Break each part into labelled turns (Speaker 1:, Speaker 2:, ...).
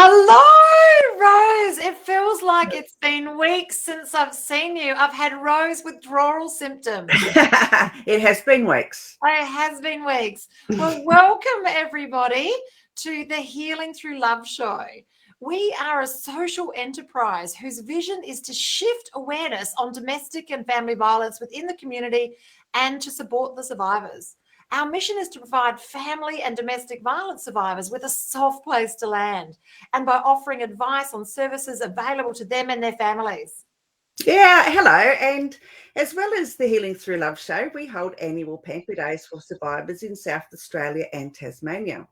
Speaker 1: Hello, Rose. It feels like it's been weeks since I've seen you. I've had Rose withdrawal symptoms.
Speaker 2: It has been weeks.
Speaker 1: It has been weeks. Well, welcome everybody to the Healing Through Love show. We are a social enterprise whose vision is to shift awareness on domestic and family violence within the community and to support the survivors. Our mission is to provide family and domestic violence survivors with a soft place to land, and by offering advice on services available to them and their families.
Speaker 2: Yeah, hello. And as well as the Healing Through Love show, we hold annual Pamper Days for survivors in South Australia and Tasmania.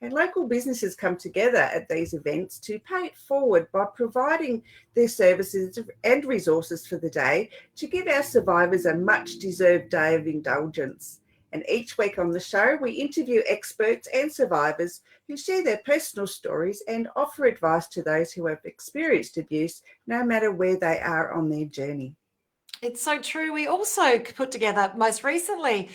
Speaker 2: And local businesses come together at these events to pay it forward by providing their services and resources for the day to give our survivors a much deserved day of indulgence. And each week on the show, we interview experts and survivors who share their personal stories and offer advice to those who have experienced abuse, no matter where they are on their journey.
Speaker 1: It's so true. We also put together most recently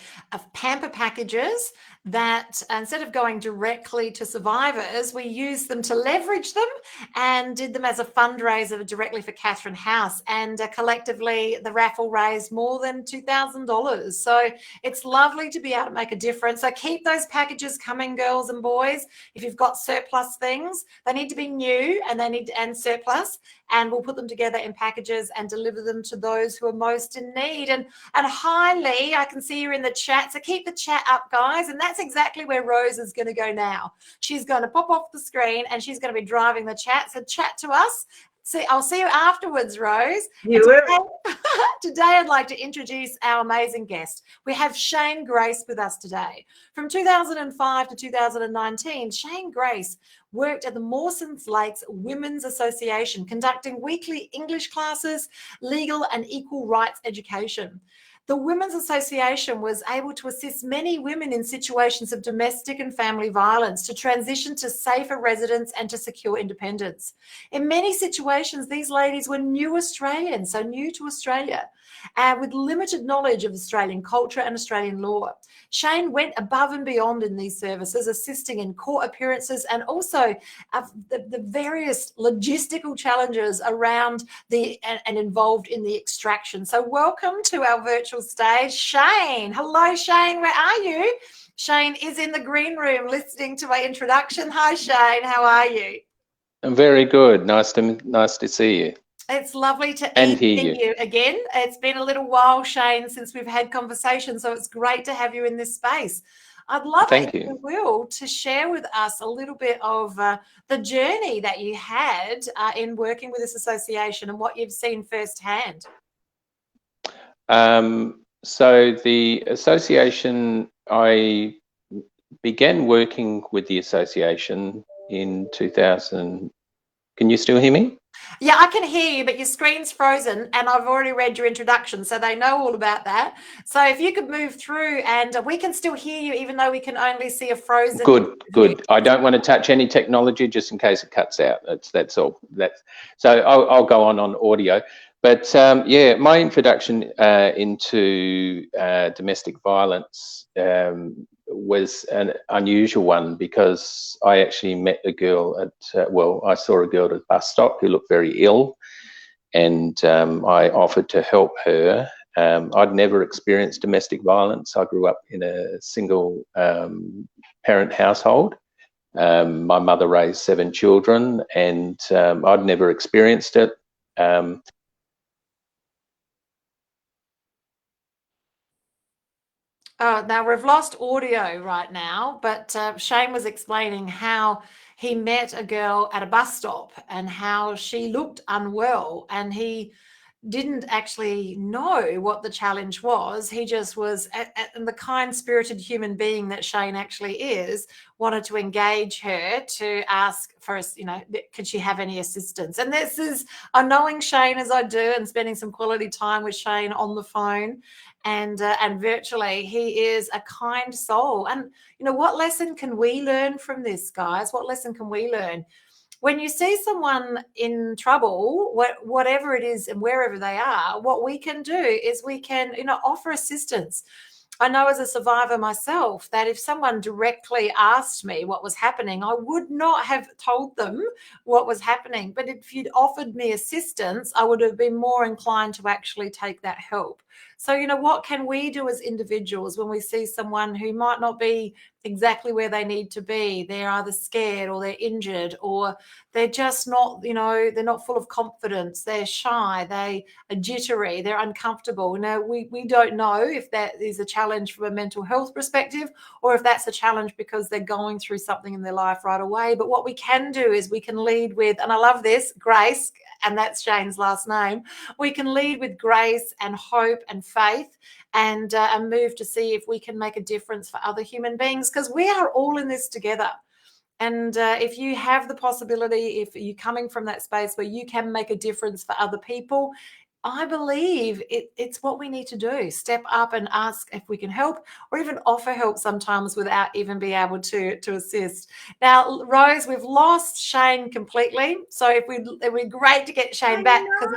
Speaker 1: pamper packages that instead of going directly to survivors, we used them to leverage them and did them as a fundraiser directly for Catherine House. And collectively, the raffle raised more than $2,000. So it's lovely to be able to make a difference. So keep those packages coming, girls and boys. If you've got surplus things, they need to be new and surplus. And we'll put them together in packages and deliver them to those who are most in need. And hi, Lee, I can see you're in the chat. So keep the chat up, guys. And that's exactly where Rose is going to go now. She's going to pop off the screen and she's going to be driving the chat. So chat to us. See, I'll see you afterwards, Rose.
Speaker 2: You will.
Speaker 1: Today, I'd like to introduce our amazing guest. We have Shane Grace with us today. From 2005 to 2019, Shane Grace worked at the Mawsons Lakes Women's Association, conducting weekly English classes, legal and equal rights education. The Women's Association was able to assist many women in situations of domestic and family violence to transition to safer residence and to secure independence. In many situations, these ladies were new Australians, so new to Australia, with limited knowledge of Australian culture and Australian law. Shane went above and beyond in these services, assisting in court appearances and also the various logistical challenges around and involved in the extraction. So welcome to our virtual stage, Shane. Hello, Shane. Where are you? Shane is in the green room listening to my introduction. Hi, Shane. How are you?
Speaker 3: I'm very good. Nice to see you.
Speaker 1: It's lovely to
Speaker 3: hear
Speaker 1: you again. It's been a little while, Shane, since we've had conversations, so it's great to have you in this space. I'd love if you will to share with us a little bit of the journey that you had in working with this association and what you've seen firsthand.
Speaker 3: So the association, I began working with the association in 2000. Can you still hear me?
Speaker 1: Yeah, I can hear you, but your screen's frozen and I've already read your introduction, so they know all about that. So if you could move through, and we can still hear you even though we can only see a frozen.
Speaker 3: Good. I don't want to touch any technology just in case it cuts out. That's all. So I'll go on audio. But yeah, my introduction into domestic violence was an unusual one, because I actually met a girl I saw a girl at a bus stop who looked very ill, and I offered to help her. I'd never experienced domestic violence. I grew up in a single parent household. My mother raised 7 children, and I'd never experienced it.
Speaker 1: Now we've lost audio right now, but Shane was explaining how he met a girl at a bus stop and how she looked unwell, and he didn't actually know what the challenge was. He just was, and the kind-spirited human being that Shane actually is, wanted to engage her to ask for, could she have any assistance? And this is, I'm knowing Shane as I do and spending some quality time with Shane on the phone and virtually. He is a kind soul. And, what lesson can we learn from this, guys? What lesson can we learn? When you see someone in trouble, whatever it is and wherever they are, what we can do is we can, offer assistance. I know as a survivor myself that if someone directly asked me what was happening, I would not have told them what was happening. But if you'd offered me assistance, I would have been more inclined to actually take that help. So, you know, what can we do as individuals when we see someone who might not be exactly where they need to be? They're either scared or they're injured, or they're just not, you know, they're not full of confidence. They're shy, they are jittery, they're uncomfortable. Now, we don't know if that is a challenge from a mental health perspective or if that's a challenge because they're going through something in their life right away. But what we can do is we can lead with, and I love this, grace, and that's Shane's last name. We can lead with grace and hope and faith, and move to see if we can make a difference for other human beings, because we are all in this together. And if you have the possibility, if you're coming from that space where you can make a difference for other people, I believe it's what we need to do. Step up and ask if we can help, or even offer help sometimes without even being able to assist. Now, Rose, we've lost Shane completely. So it'd be great to get Shane back, because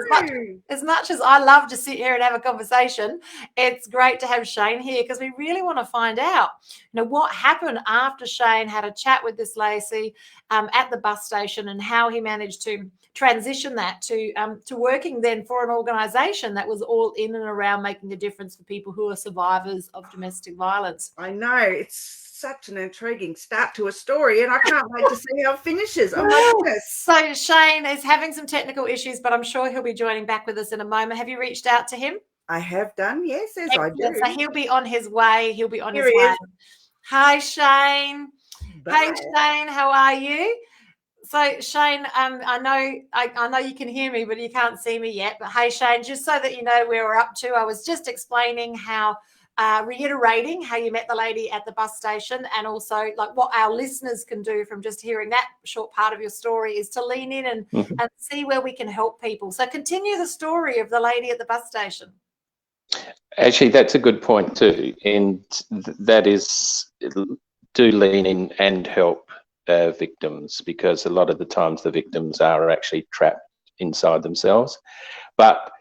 Speaker 1: as much as I love to sit here and have a conversation, it's great to have Shane here, because we really want to find out, you know, what happened after Shane had a chat with this Lacey at the bus station, and how he managed to transition that to working then for an organisation that was all in and around making a difference for people who are survivors of domestic violence.
Speaker 2: I know, it's such an intriguing start to a story, and I can't wait to see how it finishes. Oh my goodness.
Speaker 1: So Shane is having some technical issues, but I'm sure he'll be joining back with us in a moment. Have you reached out to him?
Speaker 2: I have done, yes, as
Speaker 1: Excellent.
Speaker 2: I do.
Speaker 1: So he'll be on his way.
Speaker 2: Here he is.
Speaker 1: Hi, Shane.
Speaker 2: Bye.
Speaker 1: Hey, Shane, how are you? So Shane, I know you can hear me, but you can't see me yet. But hey, Shane, just so that you know where we're up to, I was just explaining how, reiterating how you met the lady at the bus station, and also like what our listeners can do from just hearing that short part of your story is to lean in and see where we can help people. So continue the story of the lady at the bus station.
Speaker 3: Actually, that's a good point too, and that is, do lean in and help victims, because a lot of the times the victims are actually trapped inside themselves. But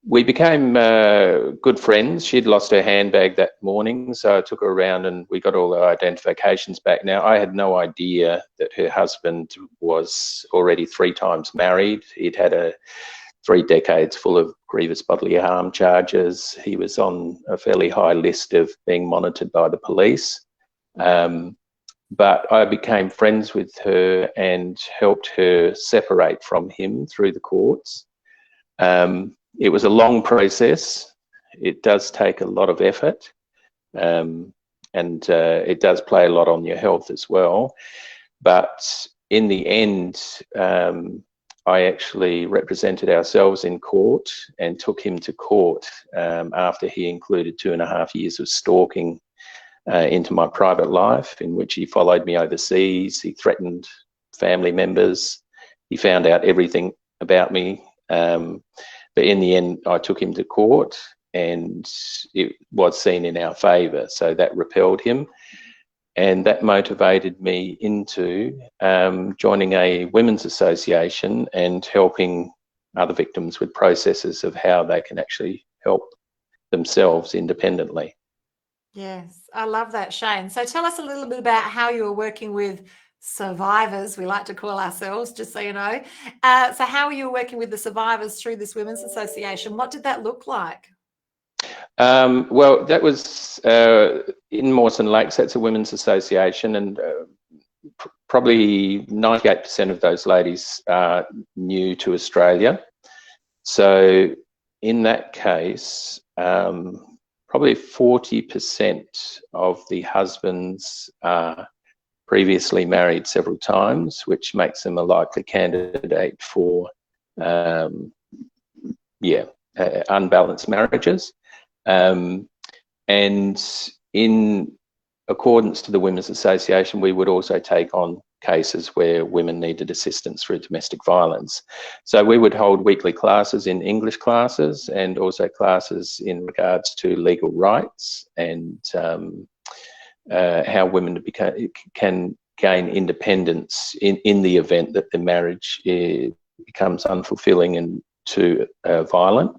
Speaker 3: we became good friends. She'd lost her handbag that morning, so I took her around and we got all the identifications back. Now, I had no idea that her husband was already 3 times married. He'd had 3 decades full of grievous bodily harm charges. He was on a fairly high list of being monitored by the police. But I became friends with her and helped her separate from him through the courts. It was a long process. It does take a lot of effort, and it does play a lot on your health as well. But in the end, I actually represented ourselves in court and took him to court after he included 2.5 years of stalking into my private life, in which he followed me overseas. He threatened family members. He found out everything about me. But in the end, I took him to court, and it was seen in our favour. So that repelled him. And that motivated me into joining a women's association and helping other victims with processes of how they can actually help themselves independently.
Speaker 1: Yes, I love that, Shane. So tell us a little bit about how you were working with survivors, we like to call ourselves, just so you know. So how are you working with the survivors through this women's association? What did that look like?
Speaker 3: Well, that was in Mawson Lakes. That's a women's association, and probably 98% of those ladies are new to Australia. So in that case, probably 40% of the husbands are previously married several times, which makes them a likely candidate for unbalanced marriages. And in accordance to the Women's Association, we would also take on cases where women needed assistance through domestic violence. So we would hold weekly classes in English classes, and also classes in regards to legal rights and how women can gain independence in the event that the marriage becomes unfulfilling and too violent.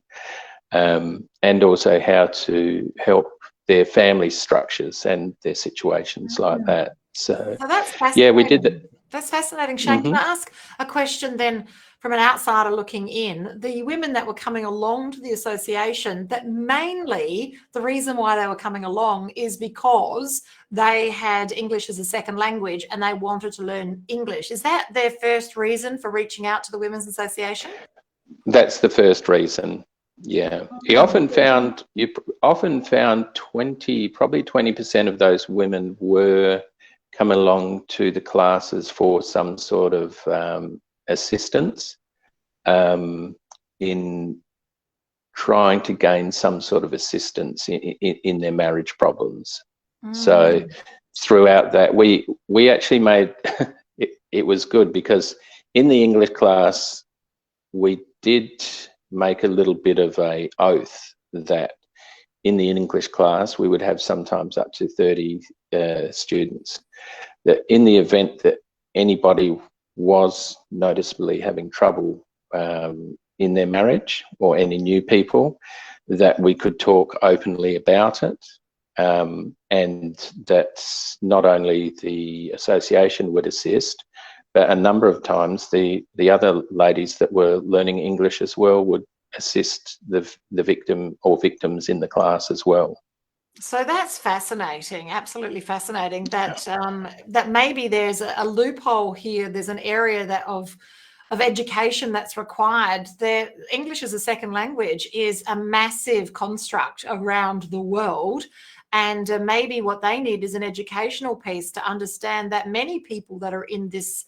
Speaker 3: and also how to help their family structures and their situations like that. So
Speaker 1: that's fascinating.
Speaker 3: yeah, we did that.
Speaker 1: That's fascinating. Shane,
Speaker 3: Mm-hmm.
Speaker 1: can I ask a question then from an outsider looking in? The women that were coming along to the association, that mainly the reason why they were coming along is because they had English as a second language and they wanted to learn English. Is that their first reason for reaching out to the Women's Association?
Speaker 3: That's the first reason. Yeah, you often found 20% of those women were coming along to the classes for some sort of assistance in trying to gain some sort of assistance in their marriage problems. So throughout that, we actually made it was good, because in the English class we did make a little bit of a oath that in the English class we would have sometimes up to 30 students, that in the event that anybody was noticeably having trouble in their marriage, or any new people, that we could talk openly about it, and that not only the association would assist, but a number of times the other ladies that were learning English as well would assist the victim or victims in the class as well.
Speaker 1: So that's fascinating, absolutely fascinating, that that maybe there's a loophole here. There's an area that of education that's required. There, English as a second language is a massive construct around the world, and maybe what they need is an educational piece to understand that many people that are in this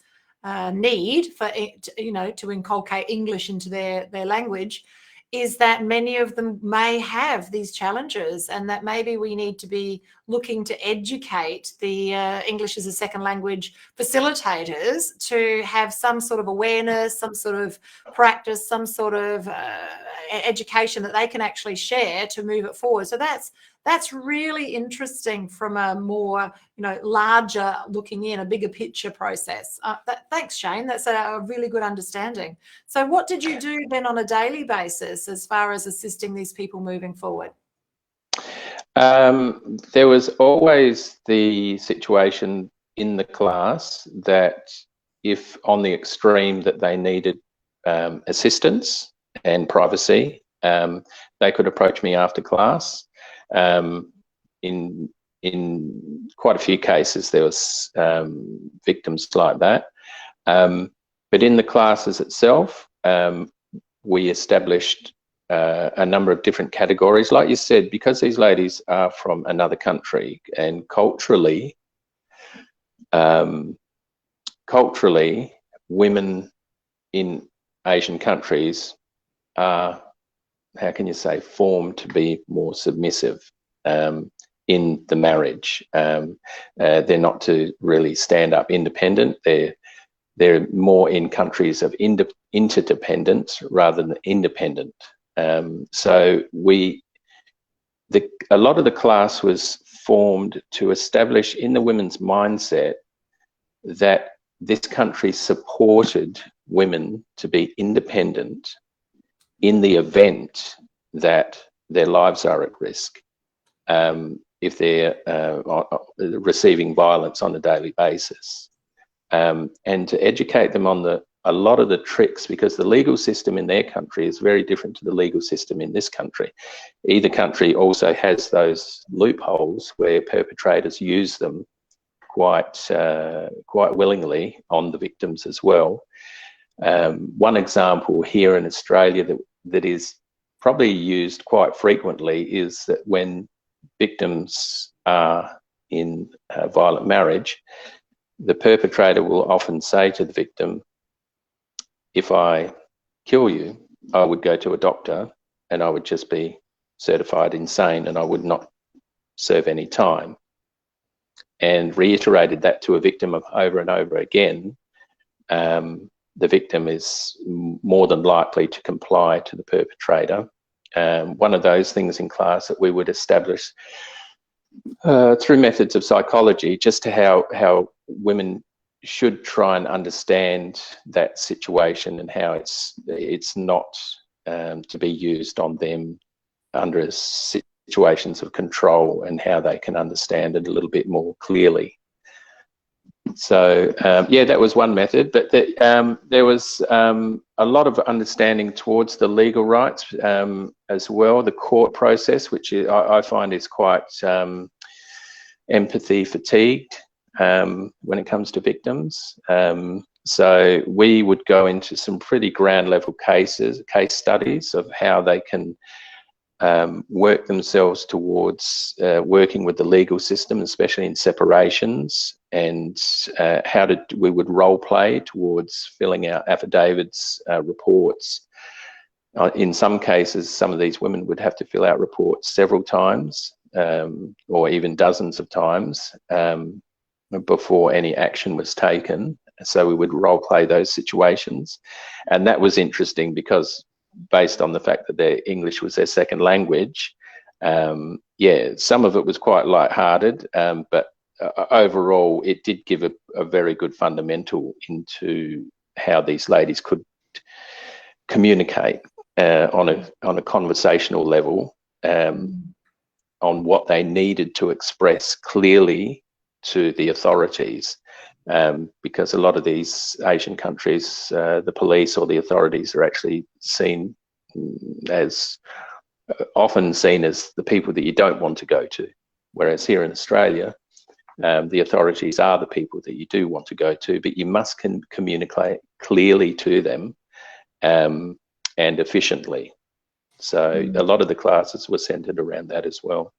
Speaker 1: need for it, to inculcate English into their language, is that many of them may have these challenges, and that maybe we need to be looking to educate the English as a second language facilitators to have some sort of awareness, some sort of practice, some sort of education that they can actually share to move it forward. So that's really interesting from a more larger looking in, a bigger picture process. Thanks, Shane. That's a really good understanding. So what did you do then on a daily basis as far as assisting these people moving forward?
Speaker 3: There was always the situation in the class that if on the extreme that they needed assistance and privacy, they could approach me after class. In quite a few cases there was victims like that, but in the classes itself we established a number of different categories, like you said, because these ladies are from another country, and culturally women in Asian countries are, how can you say, formed to be more submissive in the marriage. They're not to really stand up independent. They're more in countries of interdependence rather than independent. So a lot of the class was formed to establish in the women's mindset that this country supported women to be independent in the event that their lives are at risk, if they're receiving violence on a daily basis, and to educate them on a lot of the tricks, because the legal system in their country is very different to the legal system in this country. Either country also has those loopholes where perpetrators use them quite willingly on the victims as well. One example here in Australia that is probably used quite frequently is that when victims are in a violent marriage, the perpetrator will often say to the victim, if I kill you, I would go to a doctor and I would just be certified insane and I would not serve any time. And reiterated that to a victim over and over again, the victim is more than likely to comply to the perpetrator. One of those things in class that we would establish through methods of psychology, just to how women should try and understand that situation and how it's not to be used on them under situations of control and how they can understand it a little bit more clearly. So yeah, that was one method, but there was a lot of understanding towards the legal rights as well, the court process, which I find is quite empathy fatigued when it comes to victims. So we would go into some pretty ground level case studies of how they can work themselves towards working with the legal system, especially in separations, and how we would role play towards filling out affidavits, reports. In some cases, some of these women would have to fill out reports several times, or even dozens of times, before any action was taken. So we would role play those situations, and that was interesting because, based on the fact that their English was their second language, yeah, some of it was quite light-hearted, but overall it did give a very good fundamental into how these ladies could communicate on a conversational level, on what they needed to express clearly to the authorities. Because a lot of these Asian countries, the police or the authorities are actually often seen as the people that you don't want to go to. Whereas here in Australia, the authorities are the people that you do want to go to, but you must communicate clearly to them and efficiently. So a lot of the classes were centered around that as well.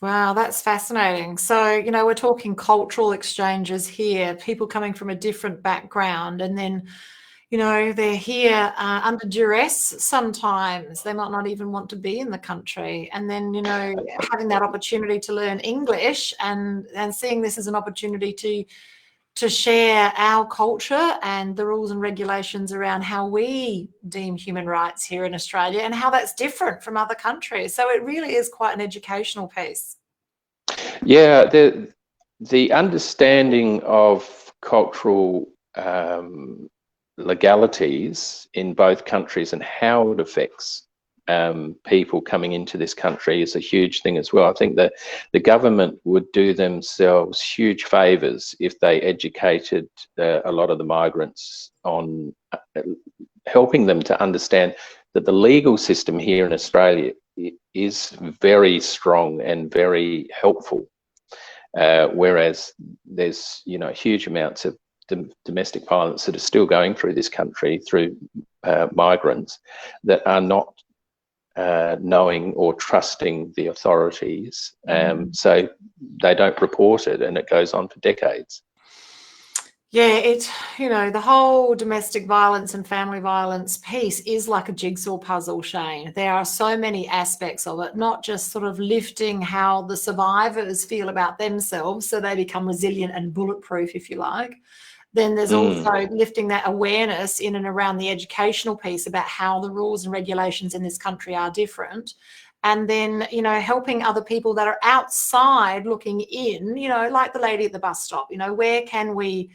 Speaker 1: Wow, that's fascinating. So, you know, we're talking cultural exchanges here, people coming from a different background, and then, you know, they're here under duress sometimes. They might not even want to be in the country. And then, you know, having that opportunity to learn English and seeing this as an opportunity to share our culture and the rules and regulations around how we deem human rights here in Australia and how that's different from other countries. So it really is quite an educational piece.
Speaker 3: Yeah, the understanding of cultural legalities in both countries and how it affects people coming into this country is a huge thing as well. I think that the government would do themselves huge favours if they educated a lot of the migrants on helping them to understand that the legal system here in Australia is very strong and very helpful, whereas there's, you know, huge amounts of domestic violence that are still going through this country through migrants that are not knowing or trusting the authorities, so they don't report it, and it goes on for decades.
Speaker 1: Yeah, you know, the whole domestic violence and family violence piece is like a jigsaw puzzle, Shane. There are so many aspects of it, not just sort of lifting how the survivors feel about themselves so they become resilient and bulletproof, if you like. Then there's also lifting that awareness in and around the educational piece about how the rules and regulations in this country are different. And then, you know, helping other people that are outside looking in, you know, like the lady at the bus stop, you know, where can we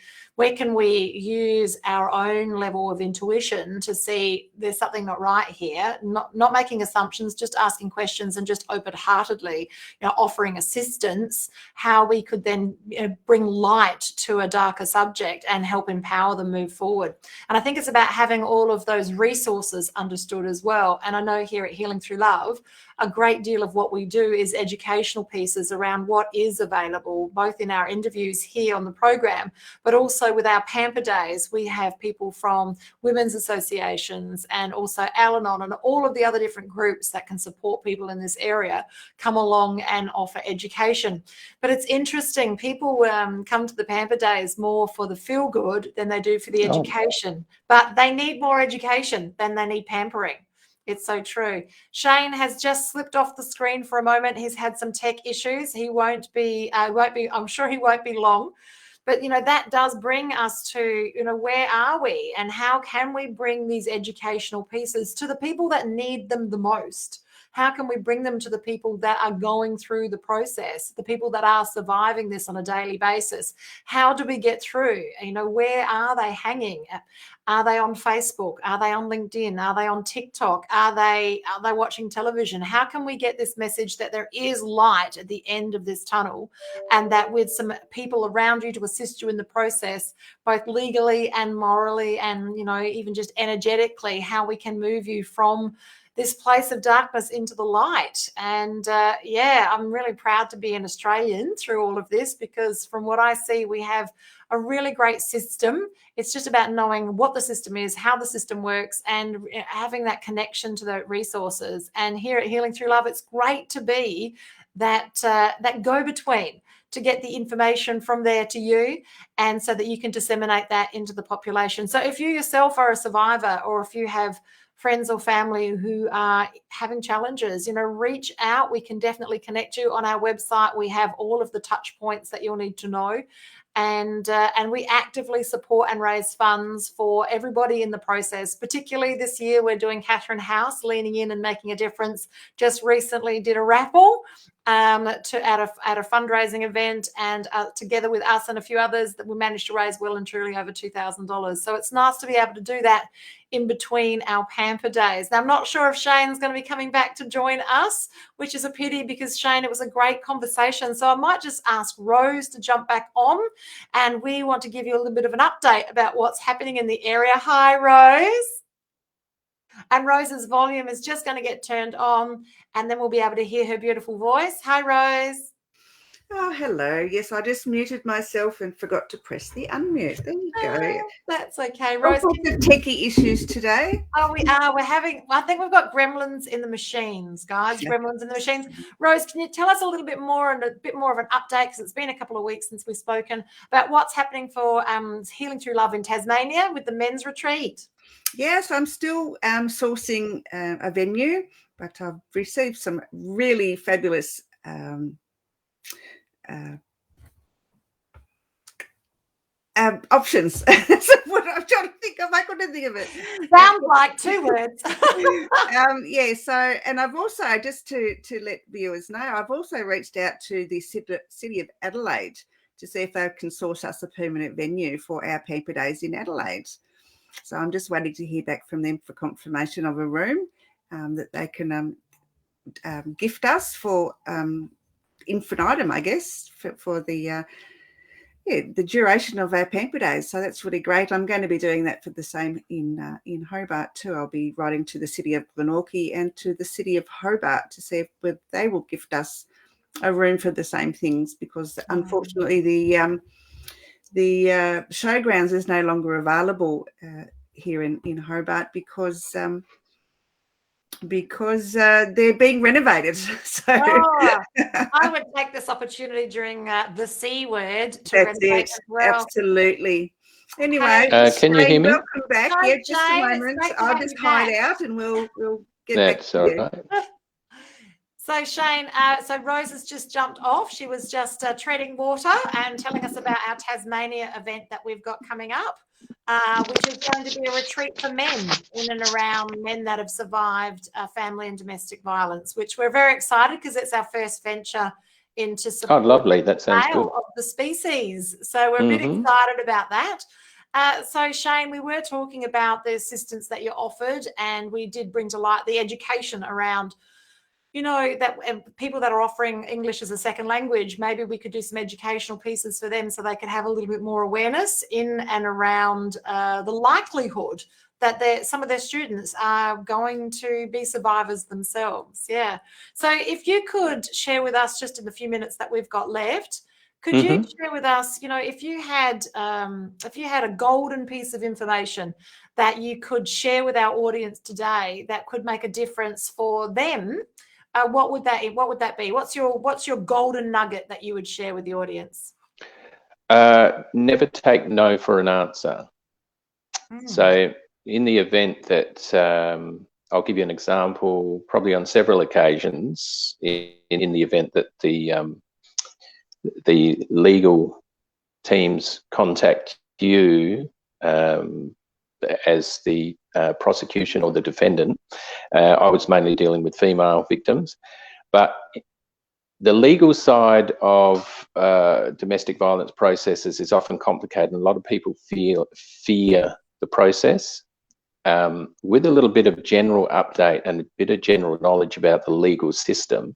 Speaker 1: use our own level of intuition to see there's something not right here, not making assumptions, just asking questions and just open-heartedly, you know, offering assistance, how we could then, you know, bring light to a darker subject and help empower them move forward. And I think it's about having all of those resources understood as well. And I know here at Healing Through Love, a great deal of what we do is educational pieces around what is available, both in our interviews here on the program, but also with our pamper days. We have people from women's associations and also Al-Anon and all of the other different groups that can support people in this area come along and offer education. But it's interesting, people come to the pamper days more for the feel good than they do for the education, but they need more education than they need pampering. It's so true. Shane has just slipped off the screen for a moment. He's had some tech issues. He won't be, I'm sure he won't be long. But, you know, that does bring us to, you know, where are we and how can we bring these educational pieces to the people that need them the most? How can we bring them to the people that are going through the process, the people that are surviving this on a daily basis? How do we get through? You know, where are they hanging? Are they on Facebook? Are they on LinkedIn? Are they on TikTok? Are they watching television? How can we get this message that there is light at the end of this tunnel, and that with some people around you to assist you in the process, both legally and morally, and, you know, even just energetically, how we can move you from this place of darkness into the light? And yeah, I'm really proud to be an Australian through all of this, because from what I see, we have a really great system. It's just about knowing what the system is, how the system works, and having that connection to the resources. And here at Healing Through Love, it's great to be that that go-between, to get the information from there to you, and so that you can disseminate that into the population. So if you yourself are a survivor, or if you have friends or family who are having challenges, you know, reach out. We can definitely connect you. On our website, we have all of the touch points that you'll need to know. And we actively support and raise funds for everybody in the process. Particularly this year, we're doing Catherine House, leaning in and making a difference. Just recently did a raffle at a fundraising event, and together with us and a few others, that we managed to raise well and truly over $2,000. So it's nice to be able to do that in between our pamper days. Now, I'm not sure if Shane's going to be coming back to join us, which is a pity, because Shane, it was a great conversation. So I might just ask Rose to jump back on, and we want to give you a little bit of an update about what's happening in the area. Hi, Rose. And Rose's volume is just going to get turned on, and then we'll be able to hear her beautiful voice. Hi, Rose.
Speaker 2: Oh, hello. Yes, I just muted myself and forgot to press the unmute. There you go.
Speaker 1: That's okay,
Speaker 2: All
Speaker 1: Rose.
Speaker 2: sorts of techie issues today.
Speaker 1: Oh, we are. We're having, I think we've got gremlins in the machines, guys. Gremlins in the machines. Rose, can you tell us a little bit more, and a bit more of an update, because it's been a couple of weeks since we've spoken, about what's happening for Healing Through Love in Tasmania with the men's retreat?
Speaker 2: Yes, I'm still sourcing a venue, but I've received some really fabulous options. That's what I'm trying to think of. I couldn't think of it.
Speaker 1: Sounds like two words.
Speaker 2: Yeah. So, and I've also, just to let viewers know, I've also reached out to the city of Adelaide to see if they can source us a permanent venue for our Pamper Days in Adelaide. So I'm just waiting to hear back from them for confirmation of a room that they can gift us for infinitum, I guess, for the the duration of our Pamper Days. So that's really great. I'm going to be doing that for the same in Hobart too. I'll be writing to the city of Glenorchy and to the city of Hobart to see if they will gift us a room for the same things, because unfortunately the showgrounds is no longer available here in Hobart, because they're being renovated. So
Speaker 1: I would take this opportunity during the C word to renovate as well.
Speaker 2: Absolutely. Anyway,
Speaker 3: can you hear me?
Speaker 2: Welcome back.
Speaker 1: Hi,
Speaker 2: Yeah, just
Speaker 1: Jane,
Speaker 2: a moment. I'll just hide out and we'll get
Speaker 3: That's
Speaker 2: back to you.
Speaker 3: Right.
Speaker 1: So Shane, so Rose has just jumped off. She was just treading water and telling us about our Tasmania event that we've got coming up, which is going to be a retreat for men, in and around men that have survived family and domestic violence, which we're very excited, because it's our first venture into support.
Speaker 3: Oh, lovely. That sounds good.
Speaker 1: Of the species. So we're a bit excited about that. So Shane, we were talking about the assistance that you offered, and we did bring to light the education around, you know, that people that are offering English as a second language, maybe we could do some educational pieces for them so they could have a little bit more awareness in and around the likelihood that some of their students are going to be survivors themselves. Yeah. So if you could share with us, just in the few minutes that we've got left, could you share with us, you know, if you had a golden piece of information that you could share with our audience today that could make a difference for them, what would that be? What's your golden nugget that you would share with the audience?
Speaker 3: Never take no for an answer. So in the event that I'll give you an example, probably on several occasions, in the event that the legal teams contact you as the prosecution or the defendant. I was mainly dealing with female victims, but the legal side of domestic violence processes is often complicated, and a lot of people fear the process. With a little bit of general update and a bit of general knowledge about the legal system,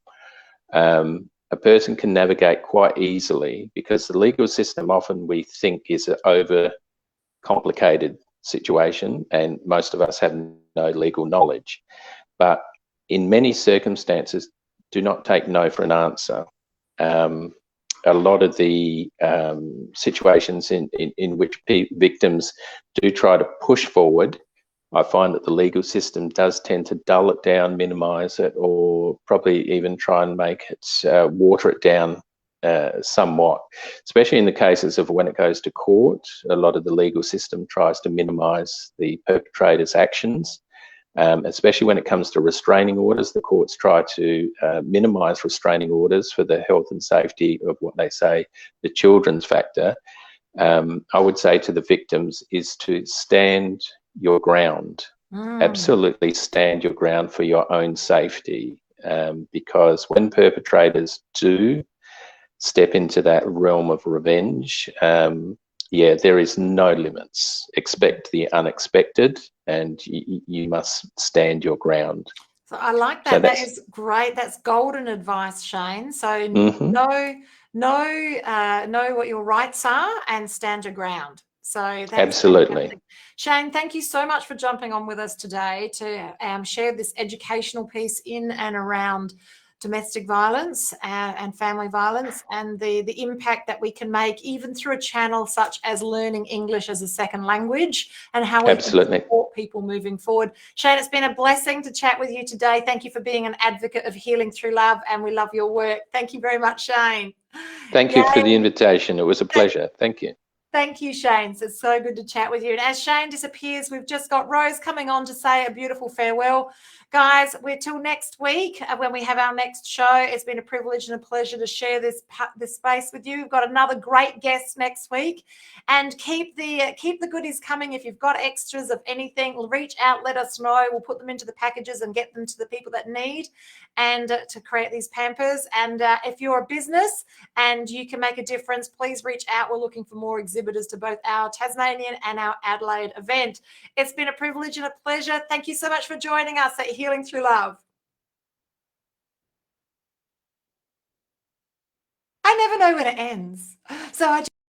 Speaker 3: a person can navigate quite easily, because the legal system often we think is an over complicated situation, and most of us have no legal knowledge. But in many circumstances, do not take no for an answer. A lot of the situations in which victims do try to push forward, I find that the legal system does tend to dull it down, minimise it, or probably even try and make it, water it down somewhat, especially in the cases of when it goes to court. A lot of the legal system tries to minimise the perpetrator's actions, especially when it comes to restraining orders. The courts try to minimise restraining orders for the health and safety of what they say the children's factor. I would say to the victims is to stand your ground. Absolutely stand your ground for your own safety, because when perpetrators do step into that realm of revenge, yeah, there is no limits. Expect the unexpected, and you must stand your ground.
Speaker 1: So I like that. So that is great. That's golden advice, Shane. So know what your rights are and stand your ground. So that's
Speaker 3: absolutely
Speaker 1: fantastic. Shane, thank you so much for jumping on with us today to share this educational piece in and around domestic violence and family violence, and the impact that we can make even through a channel such as learning English as a second language, and how we can support people moving forward. Shane, it's been a blessing to chat with you today. Thank you for being an advocate of healing through love, and we love your work. Thank you very much, Shane.
Speaker 3: Thank you for the invitation. It was a pleasure. Thank you.
Speaker 1: Thank you, Shane. It's so good to chat with you. And as Shane disappears, we've just got Rose coming on to say a beautiful farewell. Guys, we're till next week when we have our next show. It's been a privilege and a pleasure to share this space with you. We've got another great guest next week, and keep the goodies coming. If you've got extras of anything, reach out, let us know. We'll put them into the packages and get them to the people that need, and to create these pampers. And if you're a business and you can make a difference, please reach out. We're looking for more exhibitors to both our Tasmanian and our Adelaide event. It's been a privilege and a pleasure. Thank you so much for joining us at Healing Through Love. I never know when it ends, so I